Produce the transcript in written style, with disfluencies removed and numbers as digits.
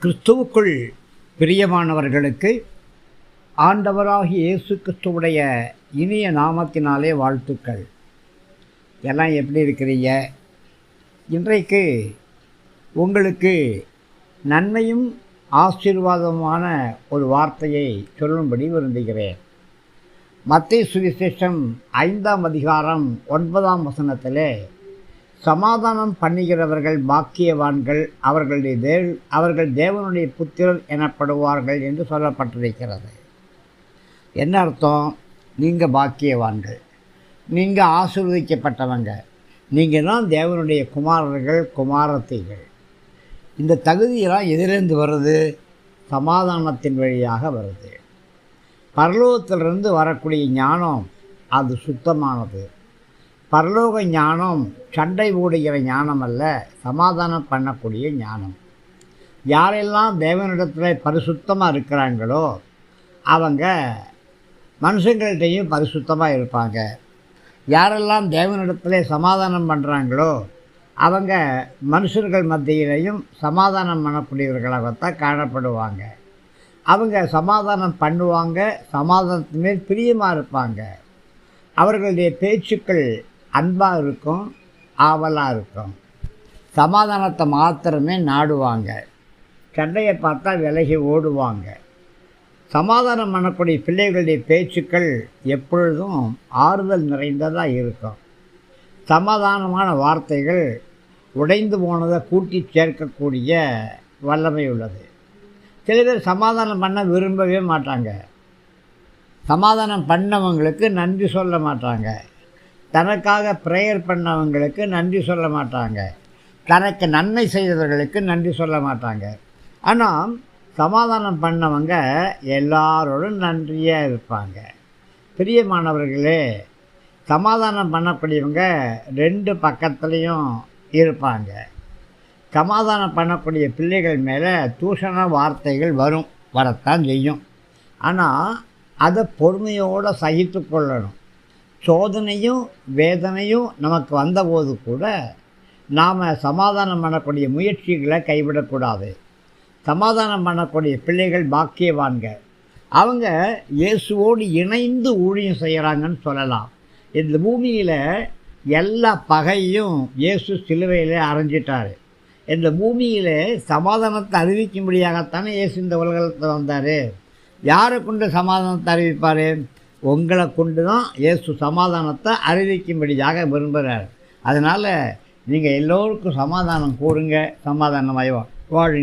கிறிஸ்துவுக்குள் பிரியமானவர்களுக்கு ஆண்டவராகிய இயேசு கிறிஸ்துவுடைய இனிய நாமத்தினாலே வாழ்த்துக்கள். எல்லாம் எப்படி இருக்கிறீங்க? இன்றைக்கு உங்களுக்கு நன்மையும் ஆசீர்வாதமான ஒரு வார்த்தையை சொல்லும்படி விரும்புகிறேன். மத்தேயு சுவிசேஷம் 5ஆம் அதிகாரம் 9ஆம் வசனத்திலே, சமாதானம் பண்ணுகிறவர்கள் பாக்கியவான்கள், அவர்கள் தேவனுடைய புத்திரர் எனப்படுவார்கள் என்று சொல்லப்பட்டிருக்கிறது. என்ன அர்த்தம்? நீங்கள் பாக்கியவான்கள், நீங்கள் ஆசீர்வதிக்கப்பட்டவங்க, நீங்கள் தான் தேவனுடைய குமாரர்கள் குமாரத்திகள். இந்த தகுதியெல்லாம் எதிலிருந்து வருது? சமாதானத்தின் வழியாக வருது. பரலோகத்திலிருந்து வரக்கூடிய ஞானம் அது சுத்தமானது. பரலோக ஞானம் சண்டை ஓடுகிற ஞானம் அல்ல, சமாதானம் பண்ணக்கூடிய ஞானம். யாரெல்லாம் தேவனிடத்தில் பரிசுத்தமாக இருக்கிறாங்களோ அவங்க மனுஷங்கள்கிட்டையும் பரிசுத்தமாக இருப்பாங்க. யாரெல்லாம் தேவனிடத்தில் சமாதானம் பண்ணுறாங்களோ அவங்க மனுஷர்கள் மத்தியிலையும் சமாதானம் பண்ணக்கூடியவர்களாகத்தான் காணப்படுவாங்க. அவங்க சமாதானம் பண்ணுவாங்க, சமாதானத்து மேல் பிரியமாக இருப்பாங்க. அவர்களுடைய பேச்சுக்கள் அன்பாக இருக்கும், ஆவலாக இருக்கும். சமாதானத்தை மாத்திரமே நாடுவாங்க. சண்டையை பார்த்தா விலகி ஓடுவாங்க. சமாதானம் பண்ணக்கூடிய பிள்ளைகளுடைய பேச்சுக்கள் எப்பொழுதும் ஆறுதல் நிறைந்ததாக இருக்கும். சமாதானமான வார்த்தைகள் உடைந்து போனதை கூட்டி சேர்க்கக்கூடிய வல்லமை உள்ளது. சில பேர் சமாதானம் பண்ண விரும்பவே மாட்டாங்க. சமாதானம் பண்ணவங்களுக்கு நன்றி சொல்ல மாட்டாங்க. தனக்காக ப்ரேயர் பண்ணவங்களுக்கு நன்றி சொல்ல மாட்டாங்க. தனக்கு நன்மை செய்தவர்களுக்கு நன்றி சொல்ல மாட்டாங்க. ஆனால் சமாதானம் பண்ணவங்க எல்லாரோடும் நன்றியாக இருப்பாங்க. பிரியமானவர்களே, சமாதானம் பண்ணக்கூடியவங்க ரெண்டு பக்கத்துலேயும் இருப்பாங்க. சமாதானம் பண்ணக்கூடிய பிள்ளைகள் மேலே தூஷண வார்த்தைகள் வரத்தான் செய்யும். ஆனால் அதை பொறுமையோடு சகித்து கொள்ளணும். சோதனையும் வேதனையும் நமக்கு வந்தபோது கூட நாம் சமாதானம் பண்ணக்கூடிய முயற்சிகளை கைவிடக்கூடாது. சமாதானம் பண்ணக்கூடிய பிள்ளைகள் பாக்கியவான்கள். அவங்க இயேசுவோடு இணைந்து ஊழியம் செய்கிறாங்கன்னு சொல்லலாம். இந்த பூமியில் எல்லா பகையும் இயேசு சிலுவையில் அறைஞ்சிட்டார். இந்த பூமியில் சமாதானத்தை அறிவிக்கும்படியாகத்தானே இயேசு இந்த உலகத்தில் வந்தார். யாரை கொண்டு சமாதானத்தை அறிவிப்பார்? உங்களை கொண்டு தான் இயேசு சமாதானத்தை அறிவிக்கும்படியாக விரும்புகிறார். அதனால் நீங்கள் எல்லோருக்கும் சமாதானம் கூறுங்க, சமாதானமாய் வாழுங்க.